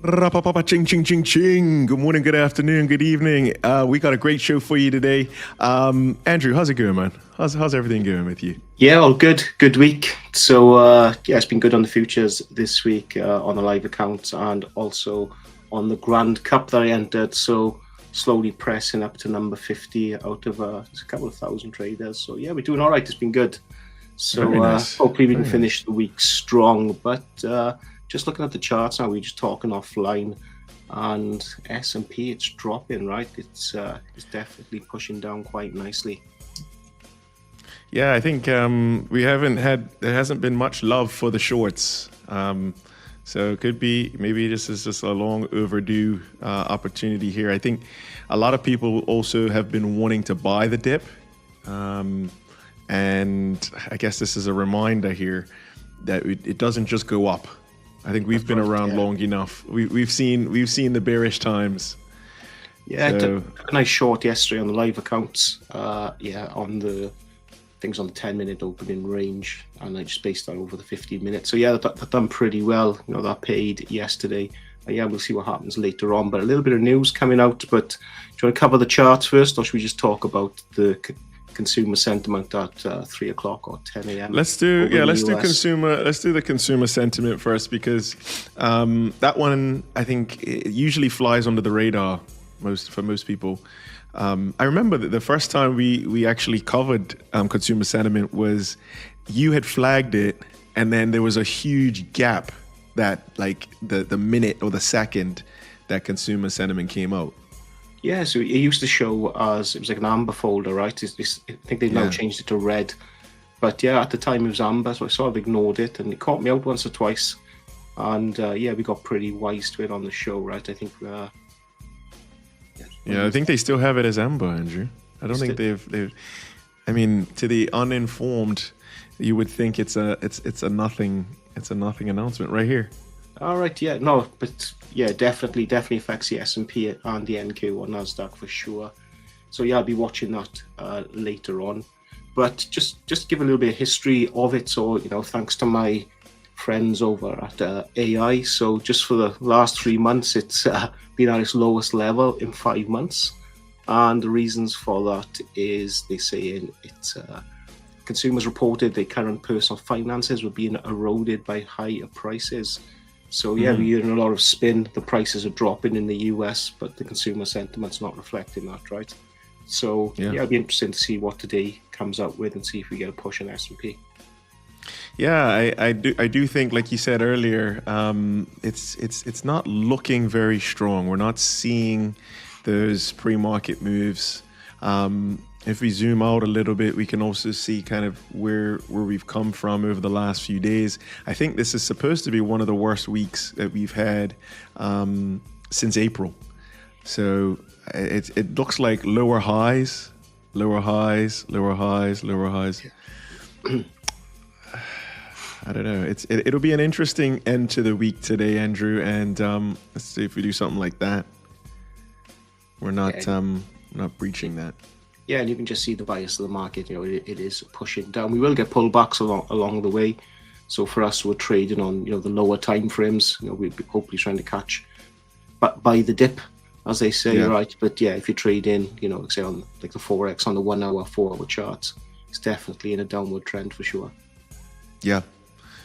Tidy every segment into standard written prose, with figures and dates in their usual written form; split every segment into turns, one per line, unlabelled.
Rapapapa ching ching ching ching. Good morning, good afternoon, good evening. We got a great show for you today. Andrew, how's it going, man? How's everything going with you?
Yeah, all good. Good week. So yeah, it's been good on the futures this week on the live accounts and also on the Grand Cup that I entered. So slowly pressing up to number 50 out of a couple of thousand traders. So yeah, we're doing all right. It's been good. So
Very nice.
hopefully we can
Very
finish
nice.
the week strong. But just looking at the charts now, we're just talking offline, and S&P, it's dropping, right? It's definitely pushing down quite nicely.
Yeah, I think there hasn't been much love for the shorts. So it could be maybe this is just a long overdue opportunity here. I think a lot of people also have been wanting to buy the dip. And I guess this is a reminder here that it doesn't just go up. I think we've been around long enough. We've seen the bearish times.
Yeah, so, took a nice short yesterday on the live accounts. Yeah, on the things on the 10-minute opening range, and I just spaced that over the 15 minutes. So yeah, that done pretty well. You know, that paid yesterday. Yeah, we'll see what happens later on. But a little bit of news coming out. But do you want to cover the charts first, or should we just talk about the consumer sentiment at 3 o'clock or 10 a.m.?
Let's do the consumer sentiment first, because that one, I think, it usually flies under the radar for most people. I remember that the first time we actually covered consumer sentiment was you had flagged it, and then there was a huge gap that like the minute or the second that consumer sentiment came out.
Yeah, so it used to show as, it was like an amber folder, right? I think they've now changed it to red. But yeah, at the time it was amber, so I sort of ignored it, and it caught me out once or twice. And yeah, we got pretty wise to it on the show, right? I think.
I think they still have it as amber, Andrew. I don't think they've. I mean, to the uninformed, you would think it's a nothing announcement right here.
All right, yeah, no, but yeah, definitely affects the S&P and the NQ or Nasdaq for sure. So yeah, I'll be watching that later on. But just give a little bit of history of it. So thanks to my friends over at AI. So just for the last 3 months, it's been at its lowest level in 5 months, and the reasons for that is they say it's consumers reported their current personal finances were being eroded by higher prices. So yeah, we're hearing a lot of spin. The prices are dropping in the US, but the consumer sentiment's not reflecting that, right? So yeah, it'll be interesting to see what today comes out with and see if we get a push in S&P.
Yeah, I do think, like you said earlier, it's not looking very strong. We're not seeing those pre-market moves. If we zoom out a little bit, we can also see kind of where we've come from over the last few days. I think this is supposed to be one of the worst weeks that we've had since April. So it looks like lower highs, lower highs, lower highs, lower highs. I don't know. It'll be an interesting end to the week today, Andrew. And let's see if we do something like that. We're not breaching that.
Yeah, and you can just see the bias of the market. It is pushing down. We will get pullbacks along the way. So for us, we're trading on the lower time frames. We're hopefully trying to catch, but by the dip, as they say, right? But yeah, if you're trading, say on like the Forex on the 1 hour, 4 hour charts, it's definitely in a downward trend for sure.
Yeah.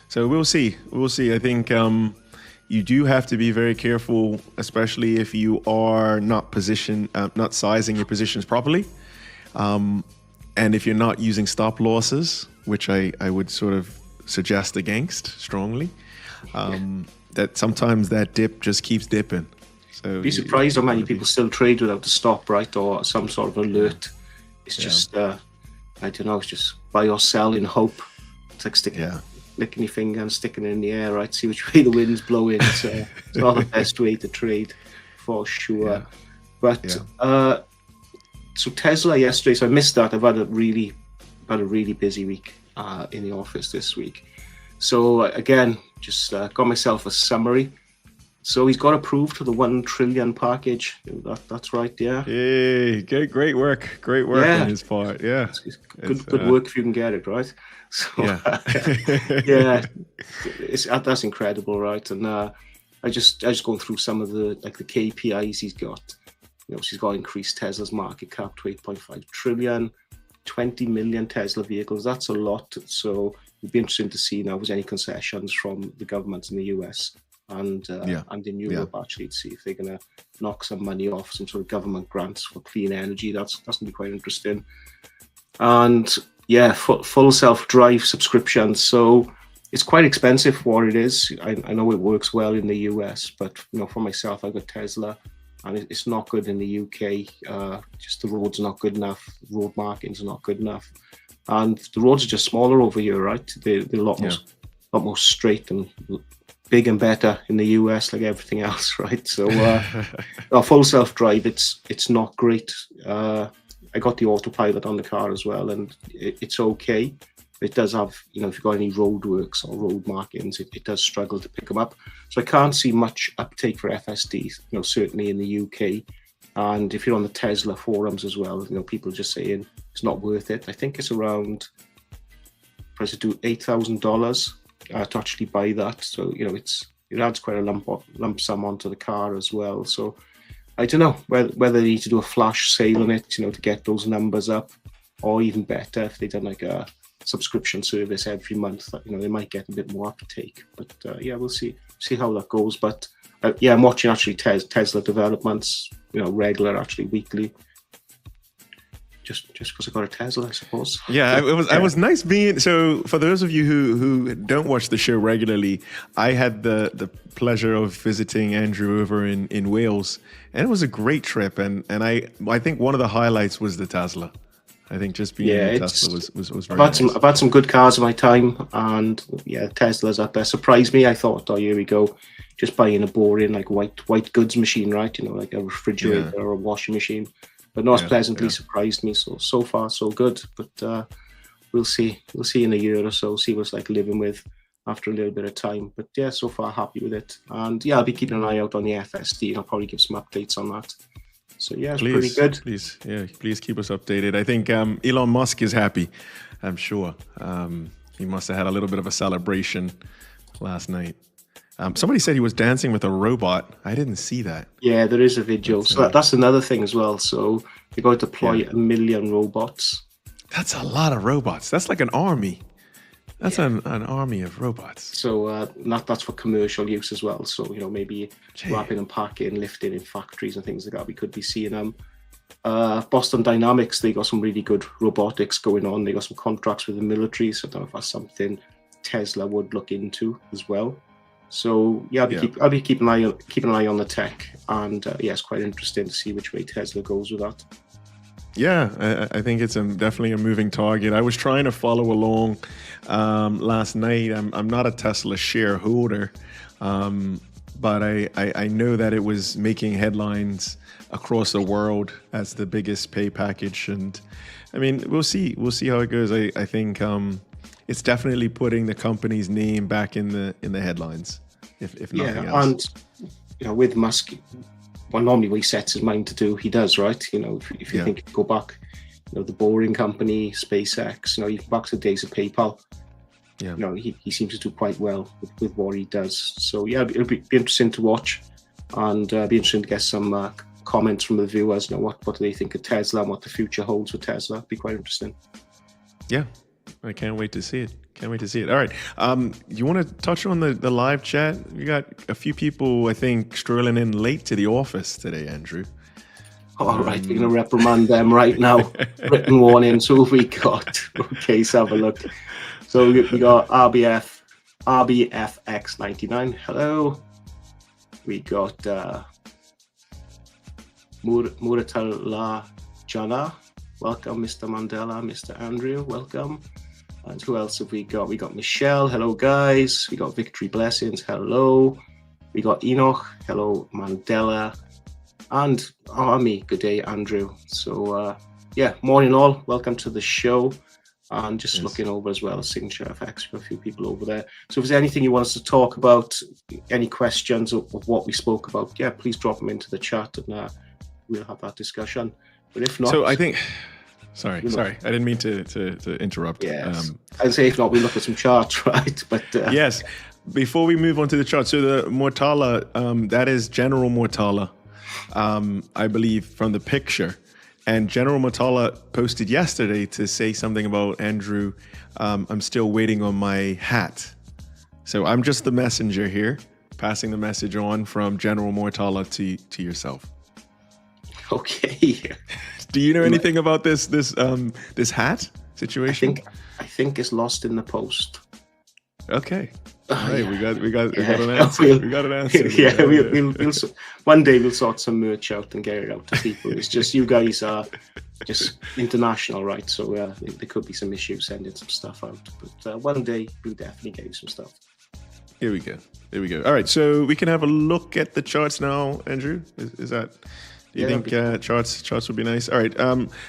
So we'll see. We'll see. I think you do have to be very careful, especially if you are not sizing your positions properly. And if you're not using stop losses, which I would sort of suggest against strongly, that sometimes that dip just keeps dipping. So
be surprised how many people still trade without a stop, right, or some sort of alert. It's just, I don't know, it's just buy or sell in hope. It's like licking your finger and sticking it in the air, right? See which way the wind's blowing. It's not the best way to trade, for sure. Yeah. But so Tesla yesterday, so I missed that. I've had a really busy week in the office this week. So again, just got myself a summary. So he's got approved for the 1 trillion package. That's right, yeah.
Hey, great work on his part. Yeah,
it's good work if you can get it, right? So
yeah,
yeah, that's incredible, right? And I just going through some of the KPIs he's got. She's got to increase Tesla's market cap to 8.5 trillion, 20 million Tesla vehicles. That's a lot. So it'd be interesting to see now if there's any concessions from the government in the US and in Europe, actually, to see if they're going to knock some money off, some sort of government grants for clean energy. That's going to be quite interesting. And yeah, full self-drive subscriptions. So it's quite expensive for what it is. I know it works well in the US, but for myself, I've got Tesla, and it's not good in the UK. Just the roads are not good enough. Road markings are not good enough, and the roads are just smaller over here, right? They're a lot more straight and big and better in the US, like everything else, right? So full self-drive, it's not great. I got the autopilot on the car as well, and it's okay. It does have, if you've got any roadworks or road markings, it does struggle to pick them up. So I can't see much uptake for FSD, certainly in the UK. And if you're on the Tesla forums as well, people just saying it's not worth it. I think it's around, price to do $8,000 to actually buy that. So, it adds quite a lump sum onto the car as well. So I don't know whether they need to do a flash sale on it, to get those numbers up, or even better if they done like a subscription service every month. They might get a bit more uptake. But we'll see how that goes. But I'm watching actually Tesla developments, regular, actually weekly. Just because I got a Tesla, I suppose.
Yeah, it was nice being. So for those of you who don't watch the show regularly, I had the pleasure of visiting Andrew over in Wales, and it was a great trip. And I think one of the highlights was the Tesla. I think just being in the Tesla was very nice.
I've had some good cars in my time, and Tesla's up there. Surprised me. I thought, here we go, just buying a boring white goods machine, right? Like a refrigerator or a washing machine. But no, it's pleasantly surprised me. So far, so good. But we'll see. We'll see in a year or so. See what's like living with after a little bit of time. But so far happy with it. And I'll be keeping an eye out on the FSD. I'll probably give some updates on that. So it's pretty good.
Please keep us updated. I think Elon Musk is happy. I'm sure. He must have had a little bit of a celebration last night. Somebody said he was dancing with a robot. I didn't see that.
Yeah, there is a video. So that's another thing as well. So you're going to deploy 1 million robots.
That's a lot of robots. That's like an army. That's an army of robots.
So that's for commercial use as well. So, maybe wrapping and packing, lifting in factories and things like that. We could be seeing them. Boston Dynamics, they got some really good robotics going on. They got some contracts with the military. So I don't know if that's something Tesla would look into as well. So I'll be keeping an eye on the tech, and it's quite interesting to see which way Tesla goes with that.
Yeah, I think it's definitely a moving target. I was trying to follow along last night. I'm not a Tesla shareholder, but I know that it was making headlines across the world as the biggest pay package, and I mean we'll see how it goes. I think it's definitely putting the company's name back in the headlines, if nothing else.
And with Musk, well, normally what he sets his mind to do, he does, right? If you think, go back, the Boring Company, SpaceX, you go back to the days of PayPal. Yeah. He seems to do quite well with what he does. So it'll be interesting to watch, and be interesting to get some comments from the viewers. What do they think of Tesla and what the future holds for Tesla? It'll be quite interesting.
Yeah. I can't wait to see it. All right. You want to touch on the live chat? We got a few people, I think, strolling in late to the office today, Andrew.
All right, we're going to reprimand them right now. Written warning. So we got. Okay, let's have a look. So we got RBFX99. Hello. We got Muratala Jana. Welcome, Mr. Mandela, Mr. Andrew. Welcome. And who else have we got? We got Michelle. Hello, guys. We got Victory Blessings. Hello. We got Enoch. Hello, Mandela. And me. Good day, Andrew. So, morning all. Welcome to the show. And just looking over as well, Signature FX, got a few people over there. So if there's anything you want us to talk about, any questions of what we spoke about, please drop them into the chat, and we'll have that discussion. But if not...
So I think... Sorry. I didn't mean to interrupt.
Yes. I'd say if not, we look at some charts, right? But
yes. Before we move on to the chart, so the Mortala, that is General Mortala, I believe, from the picture. And General Mortala posted yesterday to say something about Andrew. I'm still waiting on my hat. So I'm just the messenger here, passing the message on from General Mortala to yourself.
Okay.
Do you know anything about this hat situation?
I think it's lost in the post.
Okay. All right, yeah. we got an answer. We got an answer.
Yeah, we'll one day we'll sort some merch out and get it out to people. It's just you guys are just international, right? So there could be some issues sending some stuff out, but one day we'll definitely get you some stuff.
Here we go. All right, so we can have a look at the charts now, Andrew. Is that? Do you think charts would be nice? All right.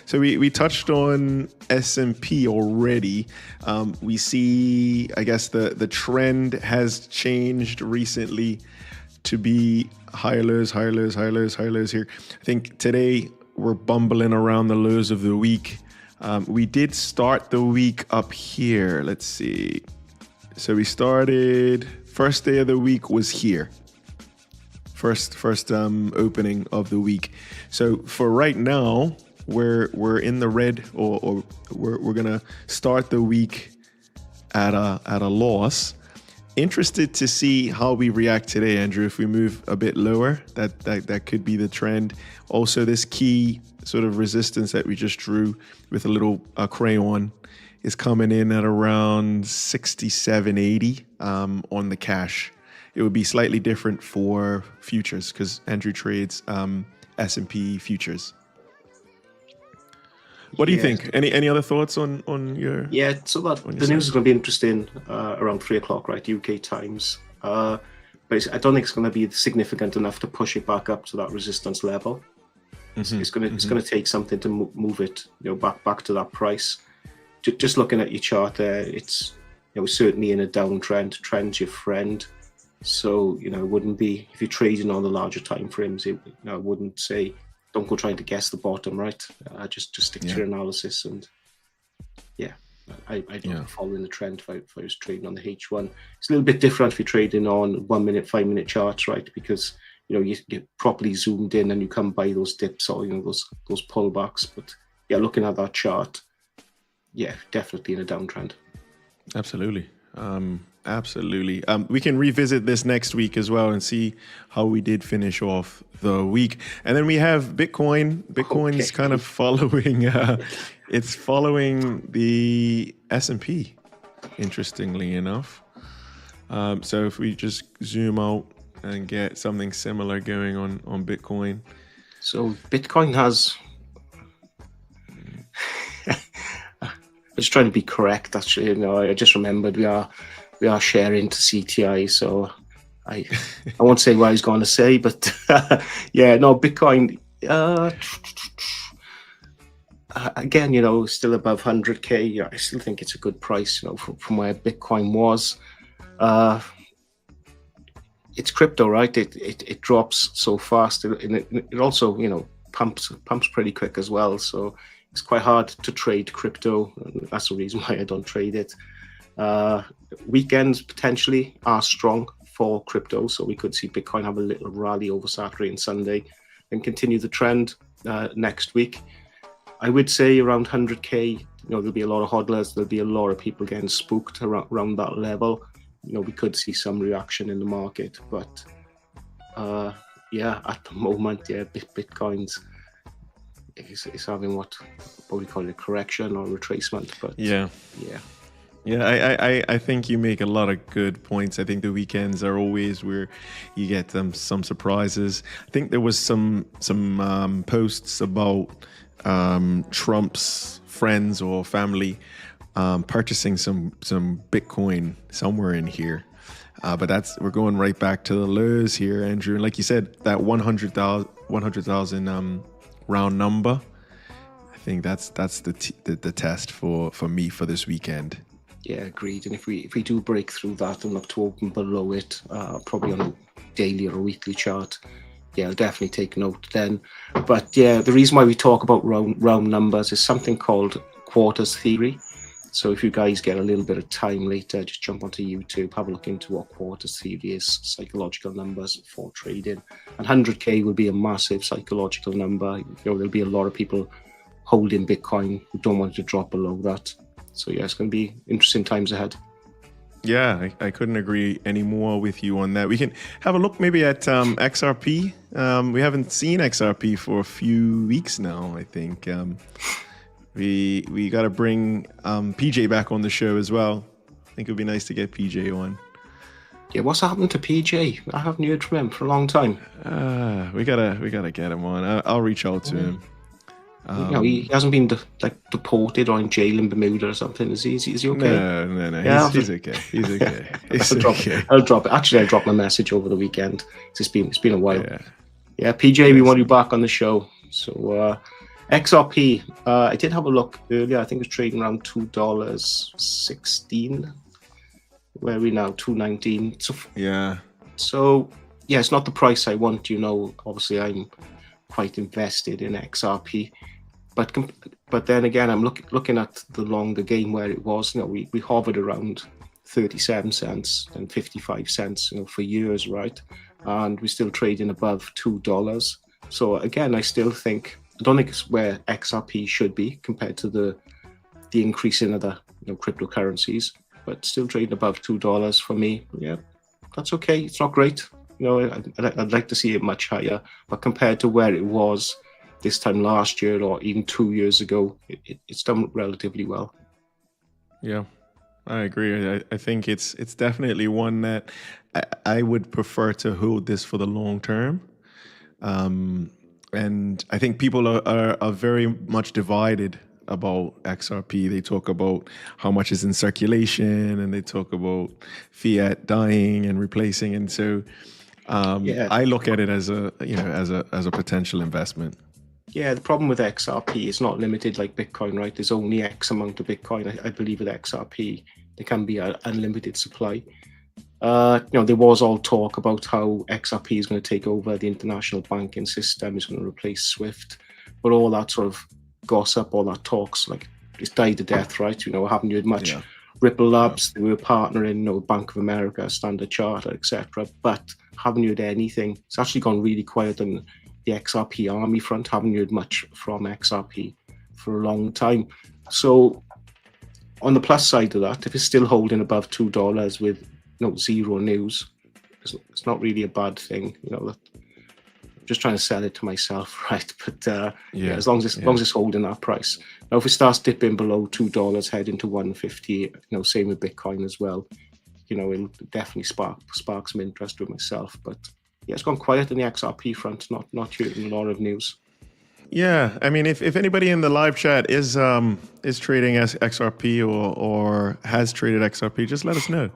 So we touched on S&P already. We see, I guess, the trend has changed recently to be higher lows here. I think today we're bumbling around the lows of the week. We did start the week up here. Let's see. So we started, first day of the week was here. First opening of the week. So for right now, we're in the red, or we're gonna start the week at a loss. Interested to see how we react today, Andrew. If we move a bit lower, that could be the trend. Also, this key sort of resistance that we just drew with a little crayon is coming in at around 67.80 on the cash. It would be slightly different for futures because Andrew trades S&P futures. What do you think? Any other thoughts on your?
Yeah, so that the news is going to be interesting around 3:00, right, UK times. But I don't think it's going to be significant enough to push it back up to that resistance level. Mm-hmm. It's going to take something to move it, back to that price. Just looking at your chart there, it's certainly in a downtrend. Trend's your friend. So, it wouldn't be, if you're trading on the larger time frames, I wouldn't say, don't go trying to guess the bottom, right? Just stick to your analysis. And I don't follow in the trend if I was trading on the H1. It's a little bit different if you're trading on 1 minute, 5 minute charts, right? Because, you get properly zoomed in and you come by those dips or, those pullbacks. But looking at that chart, definitely in a downtrend.
Absolutely. Absolutely. We can revisit this next week as well and see how we did finish off the week. And then we have Bitcoin. Bitcoin's kind of following, it's following the S&P, interestingly enough. So if we just zoom out and get something similar going on Bitcoin.
So Bitcoin has... I'm just trying to be correct, actually. I just remembered we are sharing to CTI, so I won't say what I was going to say, but Bitcoin, again, still above 100K. I still think it's a good price, from where Bitcoin was. It's crypto, right? It drops so fast, and it also, pumps pretty quick as well. So it's quite hard to trade crypto. That's the reason why I don't trade it. Weekends potentially are strong for crypto, so we could see Bitcoin have a little rally over Saturday and Sunday and continue the trend next week. I would say around 100K, there'll be a lot of hodlers, there'll be a lot of people getting spooked around that level. We could see some reaction in the market, but at the moment, Bitcoin's is having what we call a correction or retracement, but
I think you make a lot of good points. I think the weekends are always where you get some surprises. I think there was some posts about Trump's friends or family purchasing some Bitcoin somewhere in here. But we're going right back to the lows here, Andrew. And like you said, that 100,000 round number, I think that's the test for me for this weekend.
Yeah, agreed. And if we do break through that and look to open below it, probably on a daily or a weekly chart, yeah, I'll definitely take note then. But yeah, the reason why we talk about round numbers is something called quarters theory. So if you guys get a little bit of time later, just jump onto YouTube, have a look into what quarters theory is, psychological numbers for trading. And 100K will be a massive psychological number. You know, there'll be a lot of people holding Bitcoin who don't want to drop below that. So yeah, it's going to be interesting times ahead.
Yeah, I couldn't agree any more with you on that. We can have a look maybe at XRP. We haven't seen XRP for a few weeks now, I think. We got to bring PJ back on the show as well. I think it would be nice to get PJ on.
Yeah, what's happened to PJ? I haven't heard from him for a long time.
We gotta get him on. I'll reach out to him.
You know, he hasn't been deported or in jail in Bermuda or something, is he? Is he okay?
No. Yeah, he's okay. He's okay.
I'll drop it. Actually, I dropped my message over the weekend. It's been a while. Yeah, PJ, we want you back on the show. So XRP, I did have a look earlier. I think it was trading around $2.16. Where are we now? $2.19. So yeah, it's not the price I want. You know, obviously I'm quite invested in XRP, but then again, I'm looking at the longer game where it was. You know, we hovered around 37 cents and 55 cents, you know, for years, right? And we're still trading above $2. So again, I don't think it's where XRP should be compared to the increase in other, you know, cryptocurrencies, but still trading above $2 for me. Yeah, that's okay. It's not great. You know, I'd like to see it much higher, but compared to where it was this time last year or even 2 years ago, it's done relatively well.
Yeah, I agree. I think it's definitely one that I would prefer to hold this for the long term. And I think people are very much divided about XRP. They talk about how much is in circulation, and they talk about fiat dying and replacing. And so I look at it as a potential investment.
Yeah, the problem with XRP is not limited like Bitcoin, right? There's only X amount of Bitcoin. I believe with XRP, there can be an unlimited supply. You know, there was all talk about how XRP is going to take over the international banking system, is going to replace SWIFT, but all that sort of gossip, all that talks, like, it's died to death, right? You know, haven't heard much. Yeah. Ripple Labs, they were partnering, you know, Bank of America, Standard Chartered, etc., but haven't heard anything. It's actually gone really quiet on the XRP army front. Haven't heard much from XRP for a long time. So on the plus side of that, if it's still holding above $2 with zero news, it's not really a bad thing. You know, I'm just trying to sell it to myself, right? But yeah, as long as it's holding that price. Now, if it starts dipping below $2, heading to 150, you know, same with Bitcoin as well. You know, it'll definitely spark some interest with myself. But yeah, it's gone quiet on the XRP front. Not hearing a lot of news.
Yeah, I mean, if anybody in the live chat is trading XRP or has traded XRP, just let us know.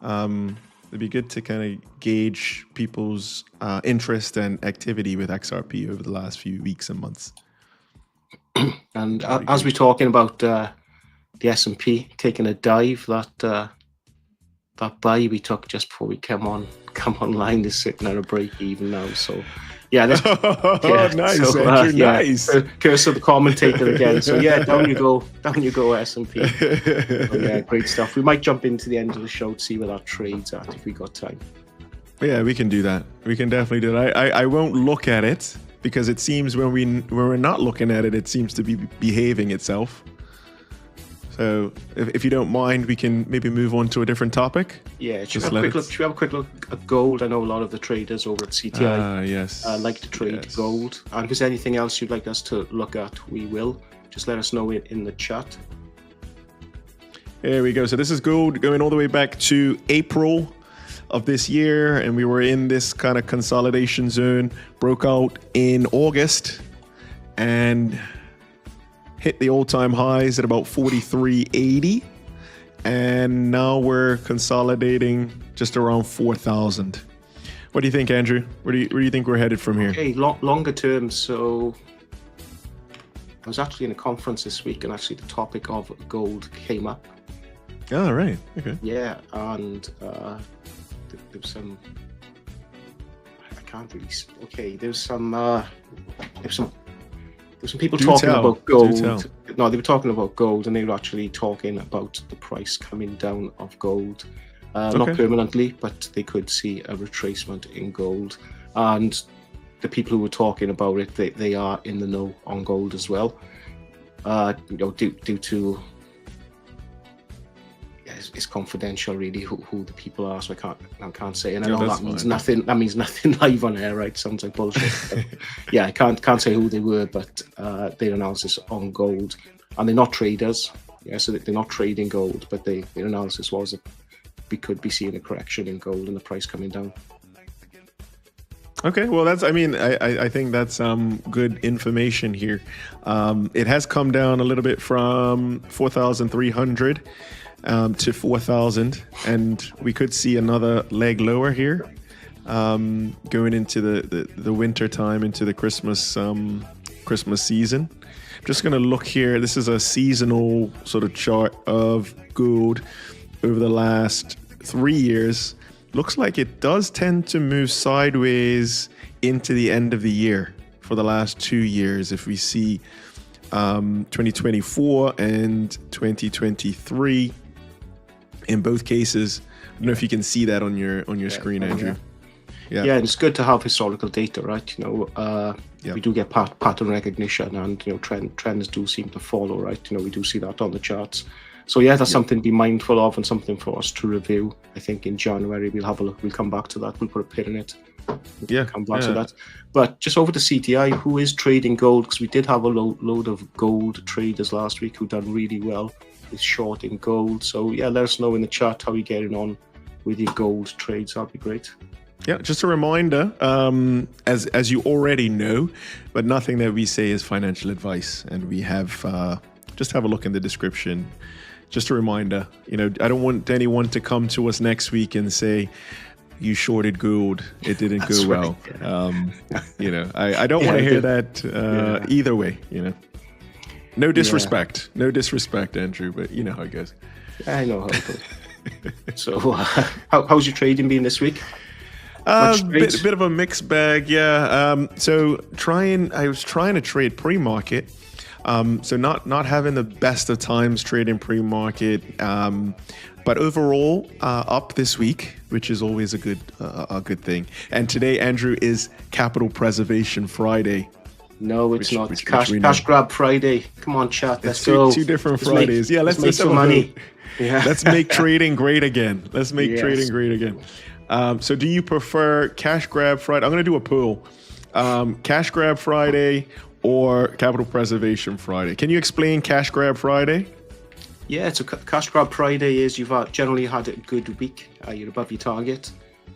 It'd be good to kind of gauge people's interest and activity with XRP over the last few weeks and months.
And as we're talking about the S&P taking a dive, that buy we took just before we come online is sitting at a break even now. So yeah, nice, Andrew, nice. Curse of the commentator again. So yeah, down you go, S&P. Yeah, great stuff. We might jump into the end of the show to see where that trade's at if we got time.
Yeah, we can do that. We can definitely do that. I won't look at it because it seems when we're not looking at it, it seems to be behaving itself. So if you don't mind, we can maybe move on to a different topic.
Yeah, should we have a quick look at gold? I know a lot of the traders over at CTI like to trade gold. And if there's anything else you'd like us to look at, we will. Just let us know in the chat.
There we go. So this is gold going all the way back to April of this year. And we were in this kind of consolidation zone, broke out in August and hit the all-time highs at about 43.80, and now we're consolidating just around 4,000. What do you think, Andrew? Where do you think we're headed from here?
Okay, longer term. So I was actually in a conference this week, and actually the topic of gold came up.
Oh, right. Okay.
Yeah, and there was some. can't really. Okay, there's some people
Do
talking
tell.
about
Do
gold.
tell.
No, they were talking about gold, and they were actually talking about the price coming down of gold. Not
Okay.
permanently, but they could see a retracement in gold. And the people who were talking about it, they are in the know on gold as well. Due to it's confidential, really, who the people are, so I can't say. And I know that means nothing. That means nothing live on air, right? Sounds like bullshit. Yeah, I can't say who they were, but their analysis on gold, and they're not traders. Yeah, so they're not trading gold, but their analysis was that we could be seeing a correction in gold and the price coming down.
Okay, well, I think that's good information here. It has come down a little bit from 4,300 to 4,000, and we could see another leg lower here, going into the winter time, into the Christmas season. I'm just going to look here. This is a seasonal sort of chart of gold over the last 3 years. Looks like it does tend to move sideways into the end of the year for the last 2 years. If we see 2024 and 2023, in both cases, I don't know if you can see that on your screen, Andrew.
Yeah, and it's good to have historical data, right? We do get pattern recognition, and trends do seem to follow, right? We do see that on the charts. So yeah, that's something to be mindful of and something for us to review. I think in January we'll have a look. We'll come back to that. We'll put a pin in it. Come back to that. But just over to CTI, who is trading gold, because we did have a load of gold traders last week who done really well with shorting gold. So yeah, let us know in the chat how you're getting on with your gold trades. That'd be great.
Yeah, just a reminder, as you already know, but nothing that we say is financial advice, and we have just have a look in the description. Just a reminder, I don't want anyone to come to us next week and say, you shorted gold, it didn't go well. I don't want to hear that either way, No disrespect. No disrespect, Andrew, but you know how it goes.
I know how it goes. So how's your trading been this week?
Bit of a mixed bag, yeah. So I was trying to trade pre-market. So not having the best of times trading pre-market, but overall up this week, which is always a good thing. And today, Andrew, is Capital Preservation Friday.
No, it's not. It's cash grab Friday. Come on, chat. Let's go.
Two different Fridays.
Let's make some money. Yeah.
Let's make trading great again. Trading great again. So do you prefer Cash Grab Friday? I'm going to do a poll. Cash Grab Friday or Capital Preservation Friday? Can you explain Cash Grab Friday?
Yeah, so Cash Grab Friday is you've generally had a good week. You're above your target,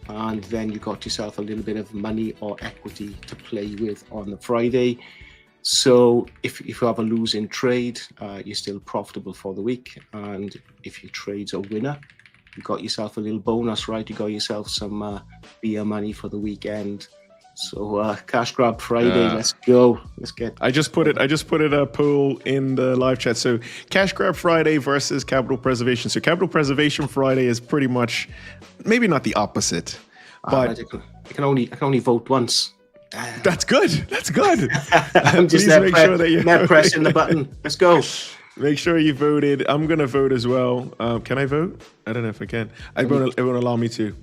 and then you got yourself a little bit of money or equity to play with on the Friday. So if you have a losing trade, you're still profitable for the week. And if your trade's a winner, you got yourself a little bonus, right? You got yourself some beer money for the weekend. So Cash Grab Friday, let's go. Let's get.
I just put it a poll in the live chat. So Cash Grab Friday versus Capital Preservation. So Capital Preservation Friday is pretty much maybe not the opposite, but
I can only vote once.
That's good.
I'm just pressing the button. Let's go.
Make sure you voted. I'm gonna vote as well. Can I vote? I don't know if I can. It won't allow me to.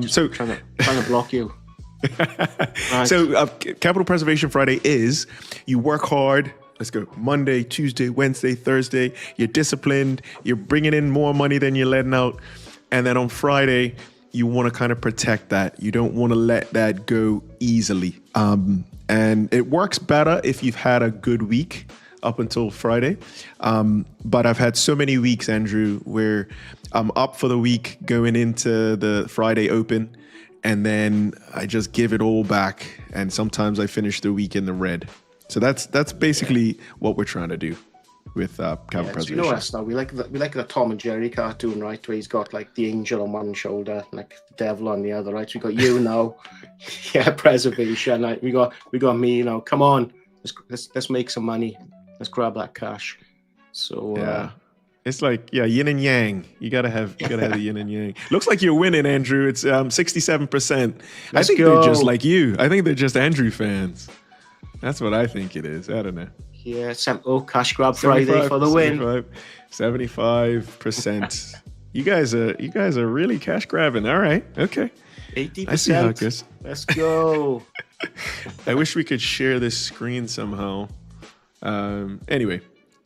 So trying to block you.
Right. So Capital Preservation Friday is you work hard. Let's go Monday, Tuesday, Wednesday, Thursday. You're disciplined. You're bringing in more money than you're letting out. And then on Friday, you want to kind of protect that. You don't want to let that go easily. And it works better if you've had a good week up until Friday. But I've had so many weeks, Andrew, where I'm up for the week going into the Friday open, and then I just give it all back. And sometimes I finish the week in the red. So that's basically what we're trying to do with Capital Preservation.
You know us now. We like the Tom and Jerry cartoon, right? Where he's got like the angel on one shoulder, like the devil on the other, right? So we got you now, preservation. Like, we got me now. Come on, let's make some money. Let's grab that cash. So
It's like, yeah, yin and yang. You gotta have the yin and yang. Looks like you're winning, Andrew. It's 67%. I
Let's
think they're just
go.
like you. I think they're just Andrew fans. That's what I think it is. I don't know.
Yeah, cash grab Friday for the win.
75%. You guys are really cash grabbing. All right. Okay.
80%.
I see how it goes.
Let's go.
I wish we could share this screen somehow. Anyway,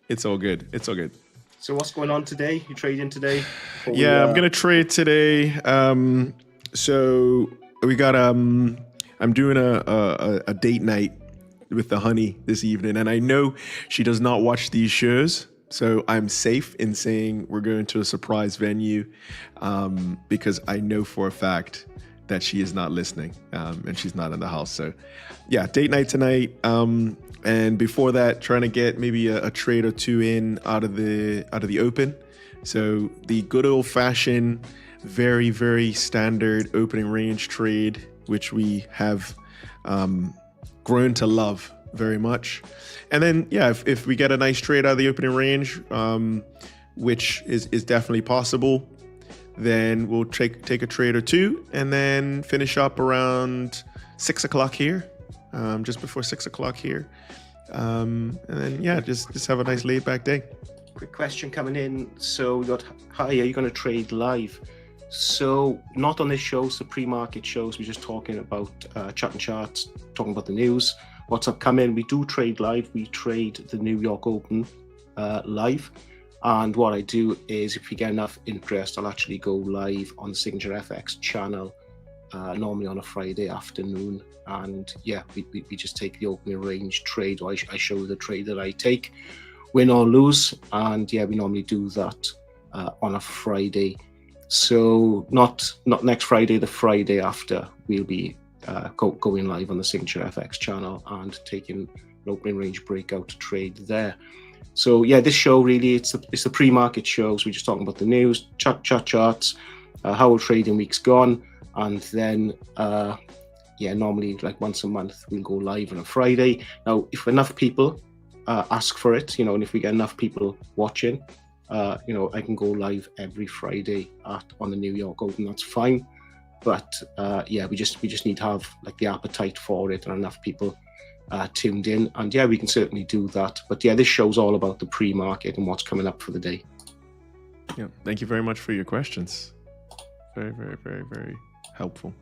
it's all good. It's all good.
So what's going on today? You trading today?
Yeah, I'm gonna trade today. So we got I'm doing a date night with the honey this evening, and I know she does not watch these shows, so I'm safe in saying we're going to a surprise venue, because I know for a fact that she is not listening, and she's not in the house. So yeah, date night tonight. And before that, trying to get maybe a trade or two in out of the open. So the good old fashioned, very, very standard opening range trade, which we have grown to love very much. And then, yeah, if we get a nice trade out of the opening range, which is definitely possible, then we'll take a trade or two and then finish up around 6 o'clock here, just before 6 o'clock here. And then, yeah, just have a nice laid back day.
Quick question coming in. So we got, hi, are you going to trade live? So not on this show, it's the pre-market shows. We're just talking about chatting charts, talking about the news, what's upcoming. We do trade live. We trade the New York Open live. And what I do is if we get enough interest, I'll actually go live on the Signature FX channel, normally on a Friday afternoon. And yeah, we just take the opening range trade, or I show the trade that I take, win or lose. And yeah, we normally do that on a Friday. So not next Friday, the Friday after, we'll be going live on the Signature FX channel and taking an opening range breakout trade there. So yeah, this show really, it's the pre-market shows. We're just talking about the news, charts, how our trading week's gone, and then yeah, normally like once a month we'll go live on a Friday. Now, if enough people ask for it, and if we get enough people watching, I can go live every Friday on the New York Open. That's fine, but yeah, we just need to have like the appetite for it and enough people tuned in, and yeah, we can certainly do that. But yeah, this show's all about the pre-market and what's coming up for the day.
Yeah, thank you very much for your questions. Very, very, very, very helpful.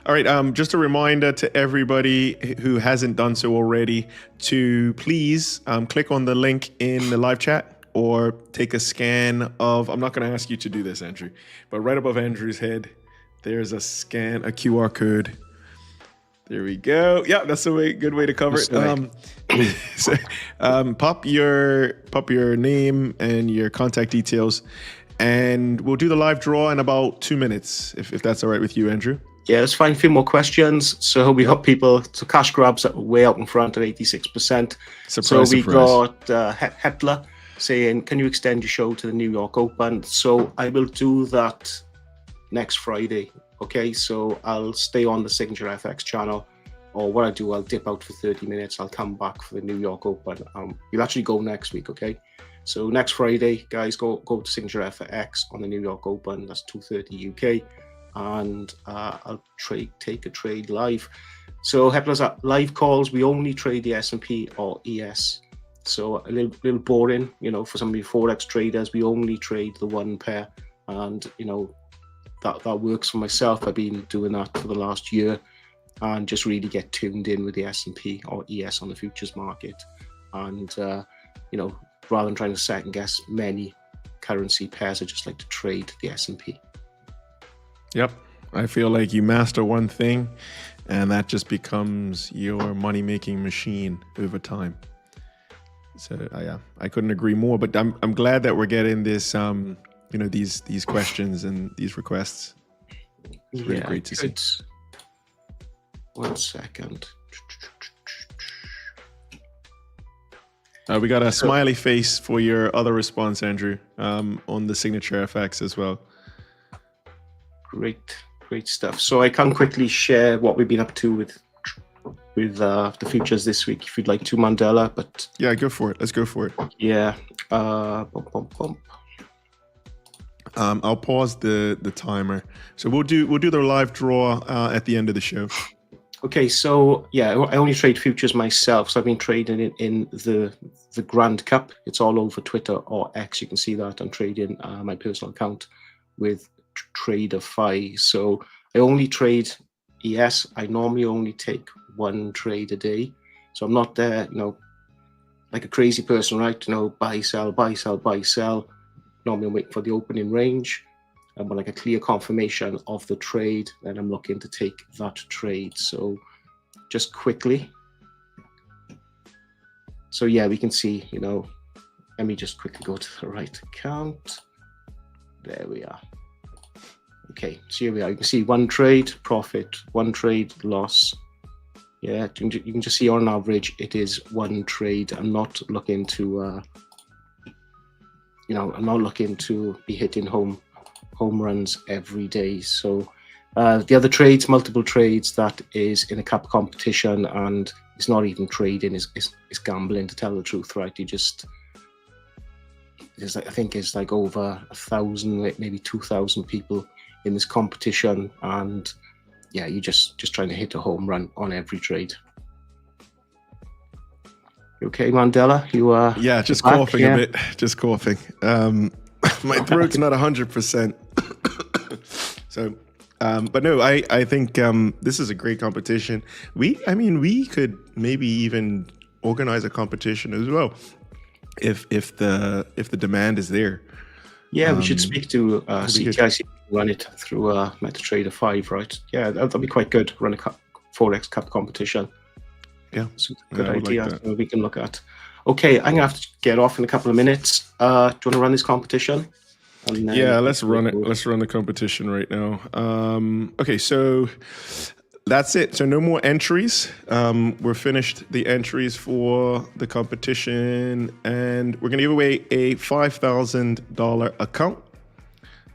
All right, just a reminder to everybody who hasn't done so already to please click on the link in the live chat or take a scan of, I'm not going to ask you to do this, Andrew, but right above Andrew's head, there's a QR code. There we go. Yeah, that's a good way to cover it. So, pop your name and your contact details, and we'll do the live draw in about 2 minutes, if that's all right with you, Andrew.
Yeah, let's find a few more questions. So we got people, so cash grabs are way out in front at 86%.
Surprise.
Got Hetler saying, can you extend your show to the New York Open? So I will do that next Friday. Okay, so I'll stay on the Signature FX channel, or what I do, I'll dip out for 30 minutes. I'll come back for the New York Open. We'll actually go next week, okay? So next Friday, guys, go to Signature FX on the New York Open. That's 2:30 UK. And I'll take a trade live. So Hepler's at live calls. We only trade the S&P or ES. So a little boring, for some of you Forex traders. We only trade the one pair, and that works for myself. I've been doing that for the last year, and just really get tuned in with the S&P or ES on the futures market. And rather than trying to second guess many currency pairs, I just like to trade the S&P.
Yep. I feel like you master one thing and that just becomes your money-making machine over time. So I couldn't agree more, but I'm glad that we're getting this, these questions and these requests. It's really great to see.
1 second.
We got a smiley face for your other response, Andrew, on the Signature FX as well. Great
stuff. So I can quickly share what we've been up to with with the futures this week if you'd like to, Mandela. But
Yeah, go for it. Let's go for it.
yeah, bump, bump, bump.
I'll pause the timer. So we'll do the live draw at the end of the show.
Okay, so yeah, I only trade futures myself. So I've been trading it in the Grand Cup. It's all over Twitter or X. You can see that I'm trading my personal account with TradeZella. So I only trade ES. I normally only take one trade a day. So I'm not there, like a crazy person, right? Buy, sell, buy, sell, buy, sell. Normally I'm waiting for the opening range. And when I get clear confirmation of the trade, then I'm looking to take that trade. So just quickly. So yeah, we can see, let me just quickly go to the right account. There we are. Okay, so here we are. You can see one trade, profit, one trade, loss. Yeah, you can just see on average, it is one trade. I'm not looking to, I'm not looking to be hitting home runs every day. So the other trades, multiple trades, that is in a cup competition, and it's not even trading, it's gambling, to tell the truth, right? I think it's like over 1,000, maybe 2,000 people in this competition, and yeah, you're just trying to hit a home run on every trade. Okay, Mandela, you are
just
back,
coughing a bit, just coughing. My throat's not 100%. So, but no, I think this is a great competition. We could maybe even organize a competition as well, if the demand is there.
Yeah, we should speak to CTIC, run it through MetaTrader 5, right? Yeah, that'd be quite good. Run a Forex Cup competition.
Yeah,
it's a good idea.
Like that.
We can look at. Okay, I'm gonna have to get off in a couple of minutes. Do you want to run this competition?
Yeah, let's run it. Let's run the competition right now. Okay, so that's it. So no more entries. We're finished the entries for the competition, and we're gonna give away a $5,000 account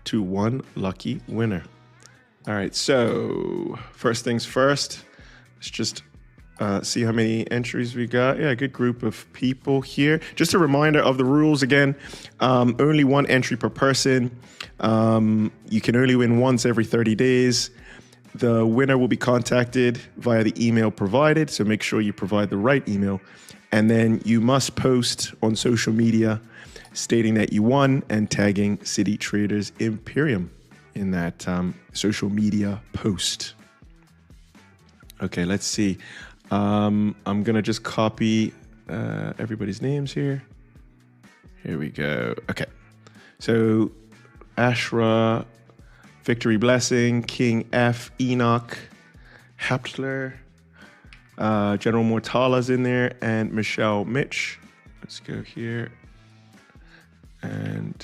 to one lucky winner. All right. So first things first. Let's just see how many entries we got. Yeah, a good group of people here. Just a reminder of the rules again. Only one entry per person. You can only win once every 30 days. The winner will be contacted via the email provided, so make sure you provide the right email. And then you must post on social media stating that you won and tagging City Traders Imperium in that social media post. Okay, let's see. I'm gonna just copy everybody's names here. Here we go. Okay, so Ashra, Victory Blessing, King F, Enoch, Haptler, General Mortala's in there, and Michelle Mitch. Let's go here. And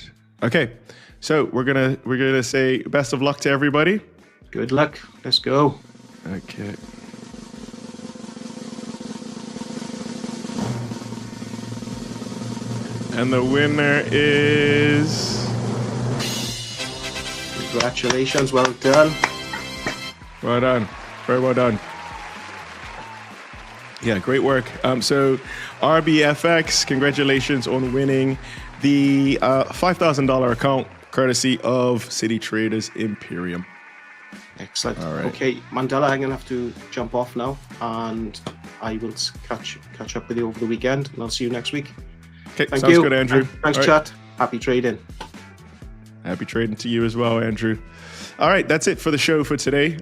okay, so we're gonna say best of luck to everybody.
Good luck. Let's go.
Okay. And the winner is...
Congratulations, well done.
Well done. Very well done. Yeah, great work. So RBFX, congratulations on winning the $5,000 account courtesy of City Traders Imperium.
Excellent.
All right.
Okay, Mandela, I'm going to have to jump off now, and I will catch up with you over the weekend, and I'll see you next week.
Okay,
Thank
sounds
you.
good, Andrew.
Thanks, chat. Happy trading.
Happy trading to you as well, Andrew. All right, that's it for the show for today.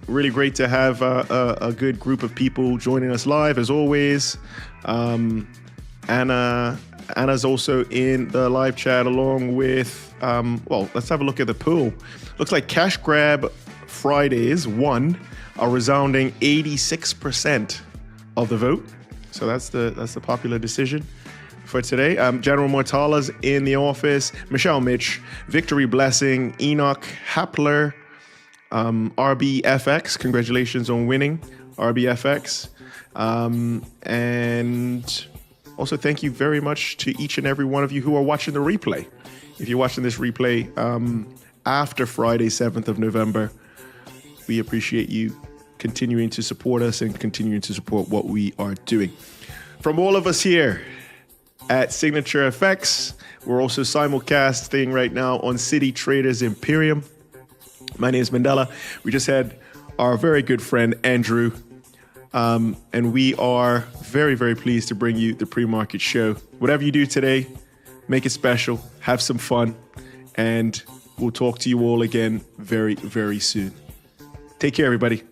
Really great to have a good group of people joining us live, as always. Anna's also in the live chat along with, well, let's have a look at the pool. Looks like Cash Grab Fridays won a resounding 86% of the vote. So that's the popular decision for today. General Mortala's in the office, Michelle Mitch, Victory Blessing, Enoch Hapler, RBFX, congratulations on winning, RBFX. And also thank you very much to each and every one of you who are watching the replay. If you're watching this replay after Friday, 7th of November, we appreciate you continuing to support us and continuing to support what we are doing. From all of us here at Signature FX, we're also simulcasting right now on City Traders Imperium. My name is Mandela. We just had our very good friend Andrew, and we are very, very pleased to bring you the pre-market show. Whatever you do today, make it special, have some fun, and we'll talk to you all again very, very soon. Take care, everybody.